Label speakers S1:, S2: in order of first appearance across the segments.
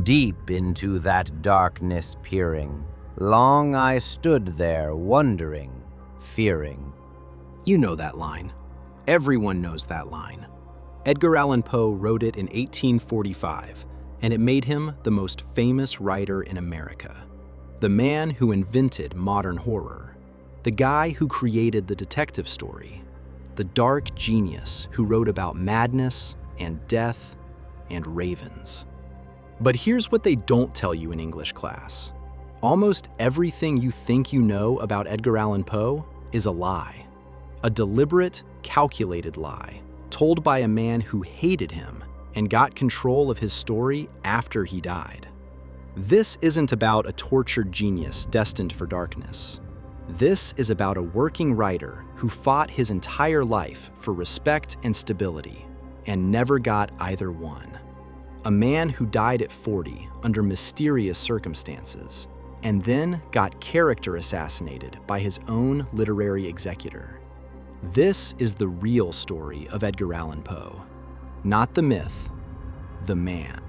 S1: Deep into that darkness peering, long I stood there wondering, fearing.
S2: You know that line. Everyone knows that line. Edgar Allan Poe wrote it in 1845, and it made him the most famous writer in America. The man who invented modern horror. The guy who created the detective story. The dark genius who wrote about madness and death and ravens. But here's what they don't tell you in English class. Almost everything you think you know about Edgar Allan Poe is a lie. A deliberate, calculated lie, told by a man who hated him and got control of his story after he died. This isn't about a tortured genius destined for darkness. This is about a working writer who fought his entire life for respect and stability, and never got either one. A man who died at 40 under mysterious circumstances, and then got character assassinated by his own literary executor. This is the real story of Edgar Allan Poe. Not the myth, the man.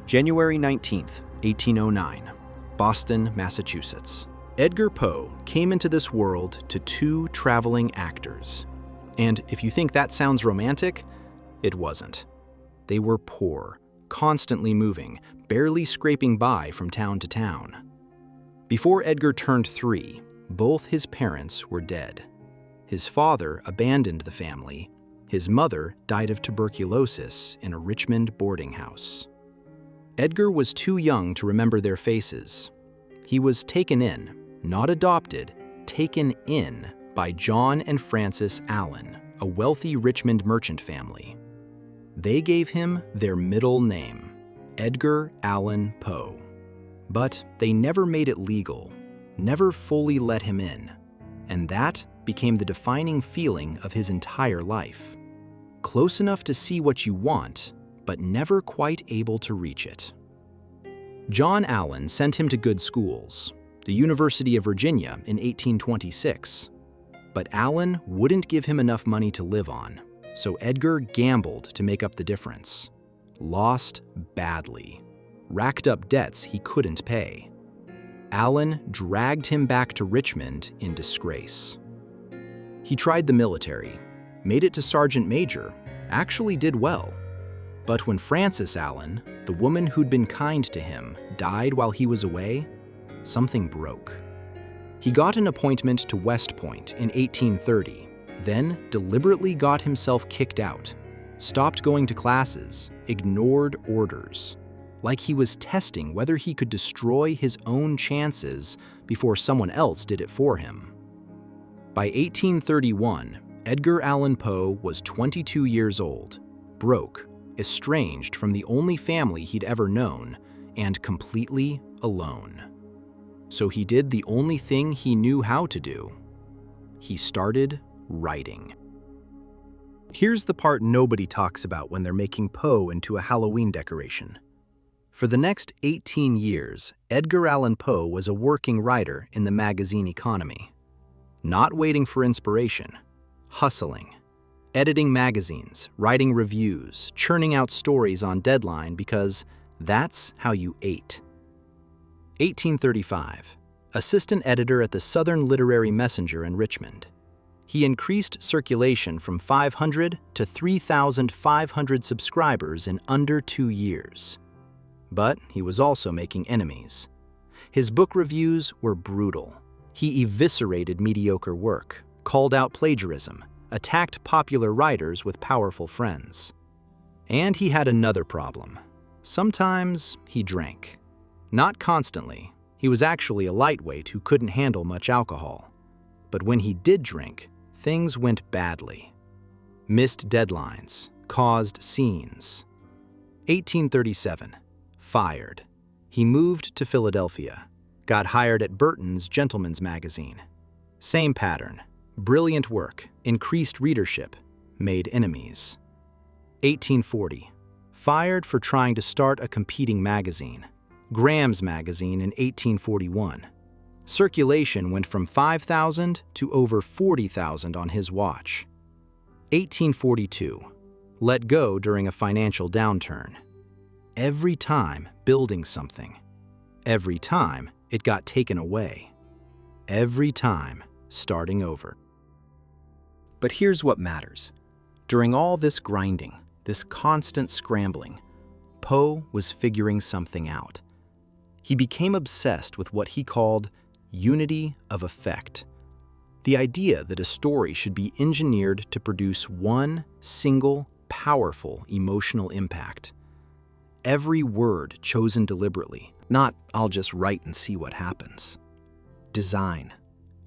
S2: January 19th, 1809, Boston, Massachusetts. Edgar Poe came into this world to 2 traveling actors. And if you think that sounds romantic, it wasn't. They were poor, constantly moving, barely scraping by from town to town. Before Edgar turned 3, both his parents were dead. His father abandoned the family. His mother died of tuberculosis in a Richmond boarding house. Edgar was too young to remember their faces. He was taken in, not adopted, taken in by John and Frances Allan, a wealthy Richmond merchant family. They gave him their middle name, Edgar Allan Poe. But they never made it legal, never fully let him in, and that became the defining feeling of his entire life. Close enough to see what you want, but never quite able to reach it. John Allan sent him to good schools, the University of Virginia in 1826. But Allan wouldn't give him enough money to live on, so Edgar gambled to make up the difference. Lost badly. Racked up debts he couldn't pay. Allan dragged him back to Richmond in disgrace. He tried the military, made it to sergeant major, actually did well. But when Frances Allan, the woman who'd been kind to him, died while he was away, something broke. He got an appointment to West Point in 1830, then deliberately got himself kicked out, stopped going to classes, ignored orders, like he was testing whether he could destroy his own chances before someone else did it for him. By 1831, Edgar Allan Poe was 22 years old, broke, estranged from the only family he'd ever known, and completely alone. So he did the only thing he knew how to do. He started writing. Here's the part nobody talks about when they're making Poe into a Halloween decoration. For the next 18 years, Edgar Allan Poe was a working writer in the magazine economy. Not waiting for inspiration, hustling, editing magazines, writing reviews, churning out stories on deadline because that's how you ate. 1835, assistant editor at the Southern Literary Messenger in Richmond. He increased circulation from 500 to 3,500 subscribers in under 2 years. But he was also making enemies. His book reviews were brutal. He eviscerated mediocre work, called out plagiarism, attacked popular writers with powerful friends. And he had another problem. Sometimes he drank. Not constantly. He was actually a lightweight who couldn't handle much alcohol. But when he did drink, things went badly. Missed deadlines, caused scenes. 1837, fired. He moved to Philadelphia, got hired at Burton's Gentleman's Magazine. Same pattern, brilliant work, increased readership, made enemies. 1840, fired for trying to start a competing magazine, Graham's Magazine in 1841. Circulation went from 5,000 to over 40,000 on his watch. 1842, let go during a financial downturn. every time building something, every time it got taken away, every time starting over. But here's what matters. During all this grinding, this constant scrambling, Poe was figuring something out. He became obsessed with what he called unity of effect, the idea that a story should be engineered to produce one single, powerful emotional impact. Every word chosen deliberately, not "I'll just write and see what happens." Design,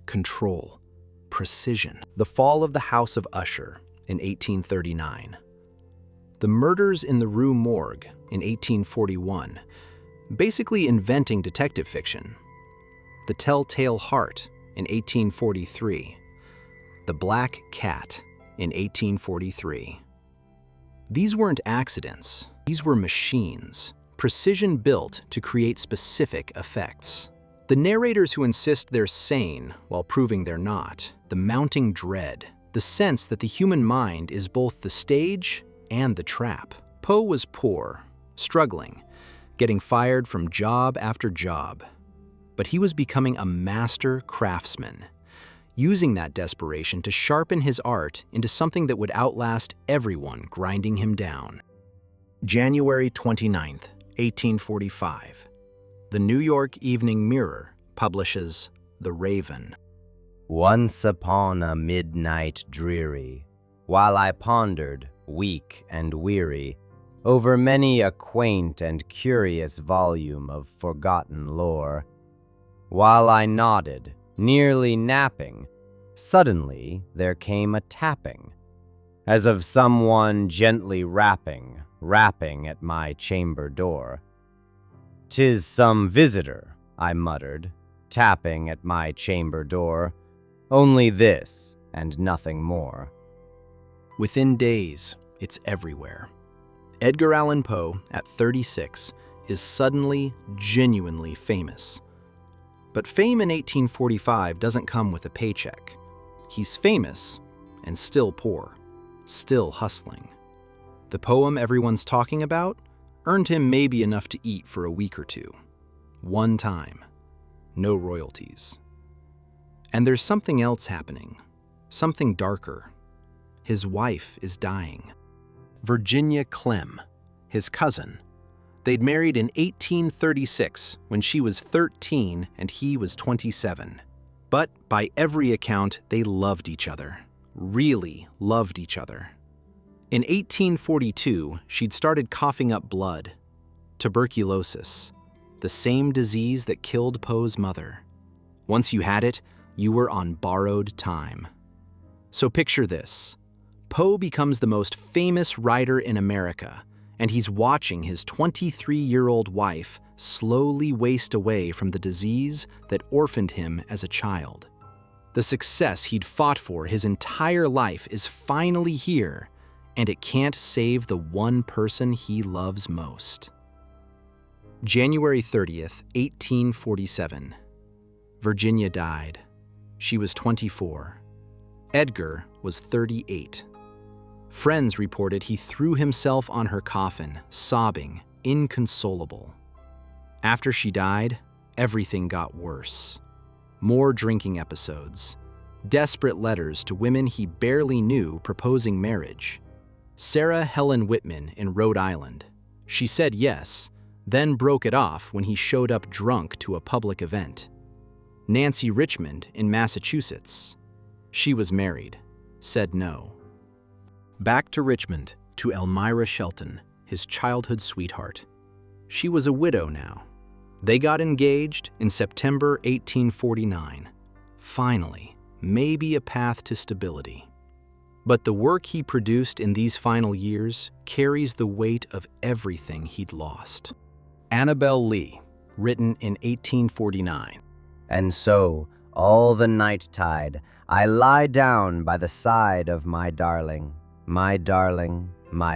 S2: control, precision. The fall of the House of Usher in 1839. The murders in the Rue Morgue in 1841, basically inventing detective fiction. The Telltale Heart in 1843. The Black Cat in 1843. These weren't accidents. These were machines, precision built to create specific effects. The narrators who insist they're sane while proving they're not, the mounting dread, the sense that the human mind is both the stage and the trap. Poe was poor, struggling, getting fired from job after job. But he was becoming a master craftsman, using that desperation to sharpen his art into something that would outlast everyone grinding him down. January 29th, 1845. The New York Evening Mirror publishes The Raven.
S1: Once upon a midnight dreary, while I pondered, weak and weary, over many a quaint and curious volume of forgotten lore, while I nodded, nearly napping, suddenly there came a tapping, as of someone gently rapping at my chamber door. "'Tis some visitor," I muttered, tapping at my chamber door. "Only this, and nothing more."
S2: Within days, it's everywhere. Edgar Allan Poe, at 36, is suddenly, genuinely famous. But fame in 1845 doesn't come with a paycheck. He's famous and still poor, still hustling. The poem everyone's talking about earned him maybe enough to eat for a week or two. One time. No royalties. And there's something else happening, something darker. His wife is dying. Virginia Clem, his cousin. They'd married in 1836 when she was 13 and he was 27. But by every account, they loved each other, really loved each other. In 1842, she'd started coughing up blood, tuberculosis, the same disease that killed Poe's mother. Once you had it, you were on borrowed time. So picture this. Poe becomes the most famous writer in America, and he's watching his 23-year-old wife slowly waste away from the disease that orphaned him as a child. The success he'd fought for his entire life is finally here, and it can't save the one person he loves most. January 30th, 1847. Virginia died. She was 24. Edgar was 38. Friends reported he threw himself on her coffin, sobbing, inconsolable. After she died, everything got worse. More drinking episodes, desperate letters to women he barely knew proposing marriage. Sarah Helen Whitman in Rhode Island. She said yes, then broke it off when he showed up drunk to a public event. Nancy Richmond in Massachusetts. She was married, said no. Back to Richmond, to Elmira Shelton, his childhood sweetheart. She was a widow now. They got engaged in September 1849. Finally, maybe a path to stability. But the work he produced in these final years carries the weight of everything he'd lost. Annabel Lee, written in 1849.
S1: And so, all the night tide, I lie down by the side of my darling, my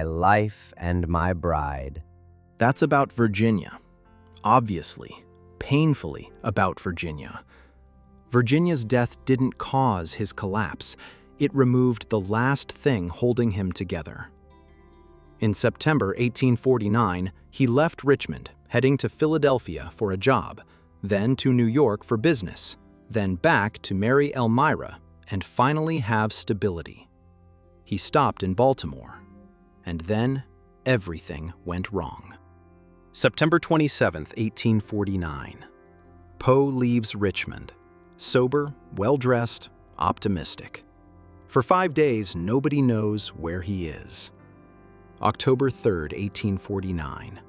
S1: life and my bride.
S2: That's about Virginia. Obviously, painfully about Virginia. Virginia's death didn't cause his collapse. It removed the last thing holding him together. In September 1849, he left Richmond, heading to Philadelphia for a job, then to New York for business, then back to marry Elmira and finally have stability. He stopped in Baltimore, and then everything went wrong. September 27, 1849. Poe leaves Richmond, sober, well-dressed, optimistic. For 5 days, nobody knows where he is. October 3, 1849.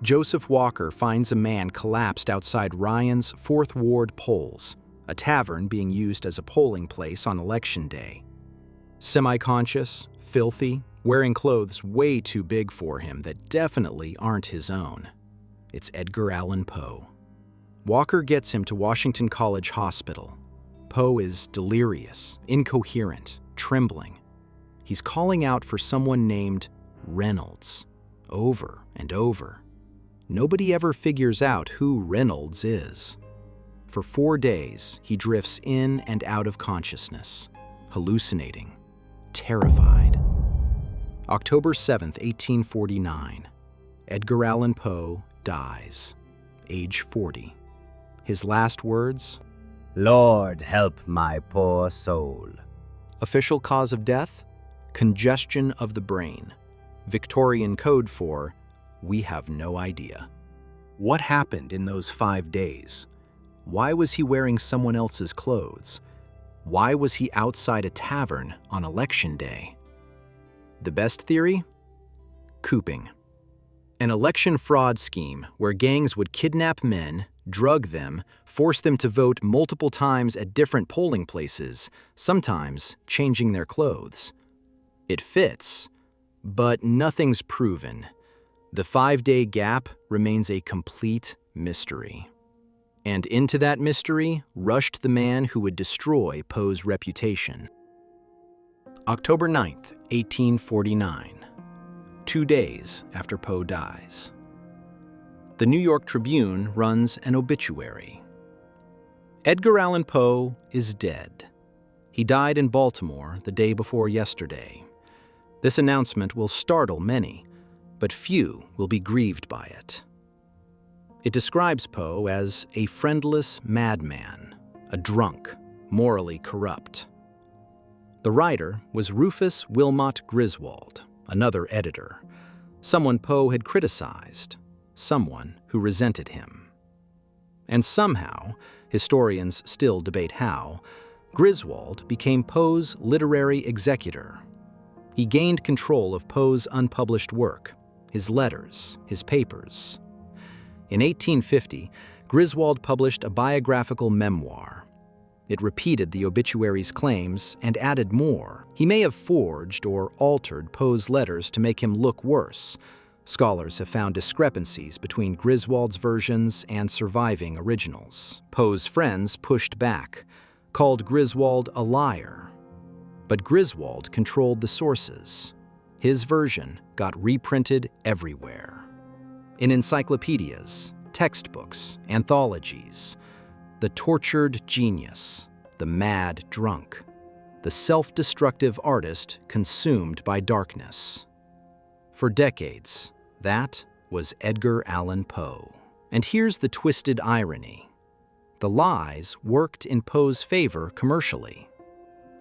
S2: Joseph Walker finds a man collapsed outside Ryan's 4th Ward polls, a tavern being used as a polling place on Election Day. Semi-conscious, filthy, wearing clothes way too big for him that definitely aren't his own. It's Edgar Allan Poe. Walker gets him to Washington College Hospital. Poe is delirious, incoherent, trembling. He's calling out for someone named Reynolds, over and over. Nobody ever figures out who Reynolds is. For 4 days, he drifts in and out of consciousness, hallucinating, terrified. October 7, 1849. Edgar Allan Poe dies, age 40. His last words,
S1: Lord, help my poor soul.
S2: official cause of death, congestion of the brain. Victorian code for, we have no idea. What happened in those 5 days? Why was he wearing someone else's clothes? Why was he outside a tavern on Election Day? The best theory? Cooping. An election fraud scheme where gangs would kidnap men, drug them, force them to vote multiple times at different polling places, sometimes changing their clothes. It fits, but nothing's proven. The 5-day gap remains a complete mystery. And into that mystery rushed the man who would destroy Poe's reputation. October 9th, 1849, 2 days after Poe dies. The New York Tribune runs an obituary. Edgar Allan Poe is dead. He died in Baltimore the day before yesterday. This announcement will startle many, but few will be grieved by it. It describes Poe as a friendless madman, a drunk, morally corrupt. The writer was Rufus Wilmot Griswold, another editor, someone Poe had criticized, someone who resented him. And somehow, historians still debate how, Griswold became Poe's literary executor. He gained control of Poe's unpublished work, his letters, his papers. In 1850, Griswold published a biographical memoir. It repeated the obituary's claims and added more. He may have forged or altered Poe's letters to make him look worse. Scholars have found discrepancies between Griswold's versions and surviving originals. Poe's friends pushed back, called Griswold a liar. But Griswold controlled the sources. His version got reprinted everywhere. In encyclopedias, textbooks, anthologies, the tortured genius, the mad drunk, the self-destructive artist consumed by darkness. For decades, that was Edgar Allan Poe. And here's the twisted irony. The lies worked in Poe's favor commercially.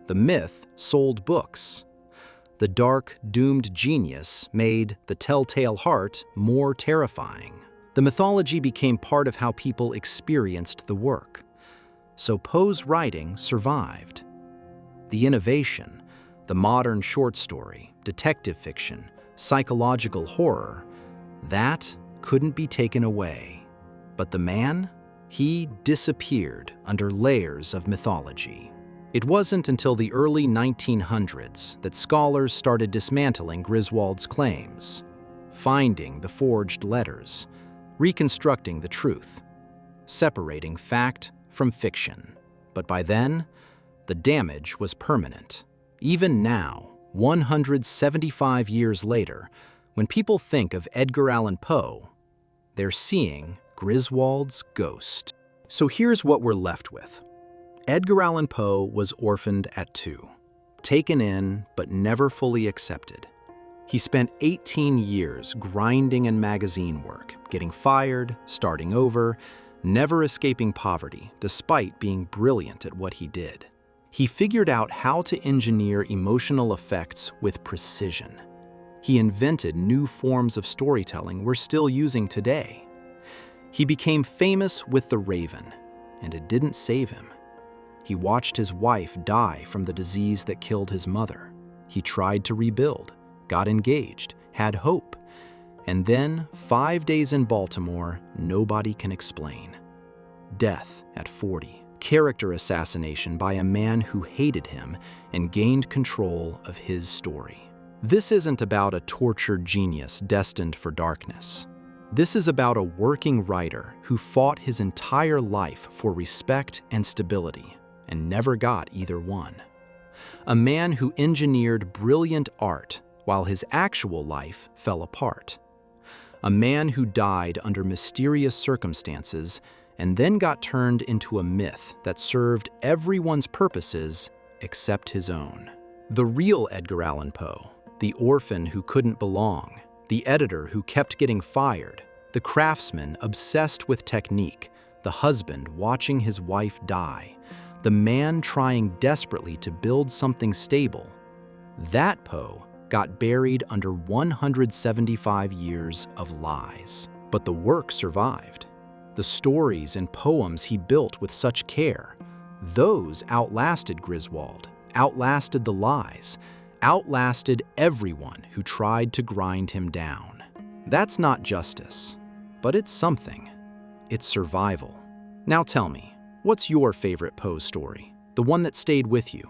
S2: The myth sold books. The dark, doomed genius made the telltale heart more terrifying. The mythology became part of how people experienced the work. So Poe's writing survived. The innovation, the modern short story, detective fiction, psychological horror, that couldn't be taken away. But the man, he disappeared under layers of mythology. It wasn't until the early 1900s that scholars started dismantling Griswold's claims, finding the forged letters, reconstructing the truth, separating fact from fiction. But by then, the damage was permanent. Even now, 175 years later, when people think of Edgar Allan Poe, they're seeing Griswold's ghost. So here's what we're left with. Edgar Allan Poe was orphaned at 2, taken in but never fully accepted. He spent 18 years grinding in magazine work, getting fired, starting over, never escaping poverty, despite being brilliant at what he did. He figured out how to engineer emotional effects with precision. He invented new forms of storytelling we're still using today. He became famous with The Raven, and it didn't save him. He watched his wife die from the disease that killed his mother. He tried to rebuild, got engaged, had hope. And then, 5 days in Baltimore, nobody can explain. Death at 40. Character assassination by a man who hated him and gained control of his story. This isn't about a tortured genius destined for darkness. This is about a working writer who fought his entire life for respect and stability and never got either one. A man who engineered brilliant art while his actual life fell apart. A man who died under mysterious circumstances and then got turned into a myth that served everyone's purposes except his own. The real Edgar Allan Poe, the orphan who couldn't belong, the editor who kept getting fired, the craftsman obsessed with technique, the husband watching his wife die, the man trying desperately to build something stable. That Poe got buried under 175 years of lies. But the work survived. The stories and poems he built with such care, those outlasted Griswold, outlasted the lies, outlasted everyone who tried to grind him down. That's not justice, but it's something. It's survival. Now tell me, what's your favorite Poe story? The one that stayed with you?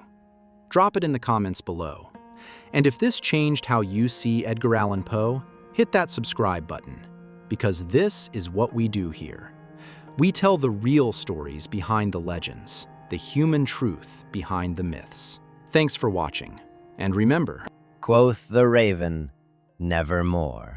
S2: Drop it in the comments below. And if this changed how you see Edgar Allan Poe, hit that subscribe button, because this is what we do here. We tell the real stories behind the legends, the human truth behind the myths. Thanks for watching, and remember,
S1: Quoth the raven, nevermore.